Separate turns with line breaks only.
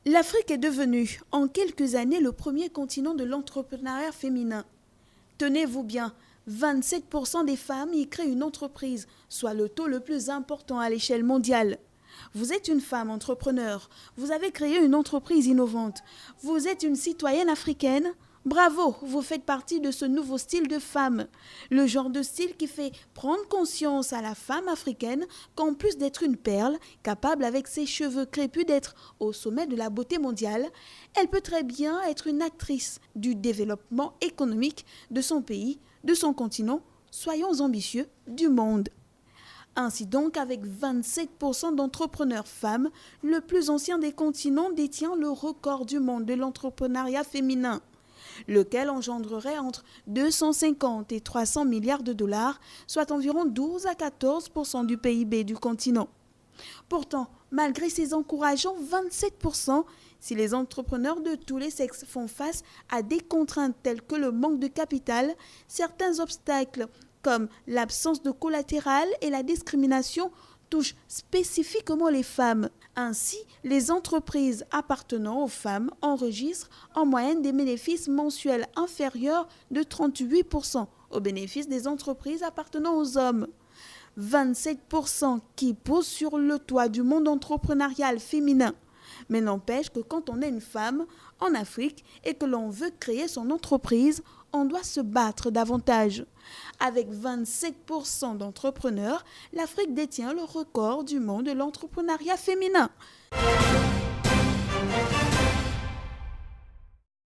L'Afrique est devenue, en quelques années, le premier continent de l'entrepreneuriat féminin. Tenez-vous bien, 27% des femmes y créent une entreprise, soit le taux le plus important à l'échelle mondiale. Vous êtes une femme entrepreneur, vous avez créé une entreprise innovante, vous êtes une citoyenne africaine. Bravo, vous faites partie de ce nouveau style de femme. Le genre de style qui fait prendre conscience à la femme africaine qu'en plus d'être une perle, capable avec ses cheveux crépus d'être au sommet de la beauté mondiale, elle peut très bien être une actrice du développement économique de son pays, de son continent, soyons ambitieux, du monde. Ainsi donc, avec 27% d'entrepreneurs femmes, le plus ancien des continents détient le record du monde de l'entrepreneuriat féminin, lequel engendrerait entre 250 et 300 milliards de dollars, soit environ 12 à 14% du PIB du continent. Pourtant, malgré ces encourageants 27%, si les entrepreneurs de tous les sexes font face à des contraintes telles que le manque de capital, certains obstacles comme l'absence de collatéral et la discrimination touchent spécifiquement les femmes. Ainsi, les entreprises appartenant aux femmes enregistrent en moyenne des bénéfices mensuels inférieurs de 38% aux bénéfices des entreprises appartenant aux hommes. 27% qui posent sur le toit du monde entrepreneurial féminin. Mais n'empêche que quand on est une femme en Afrique et que l'on veut créer son entreprise, on doit se battre davantage. Avec 27% d'entrepreneurs, l'Afrique détient le record du monde de l'entrepreneuriat féminin.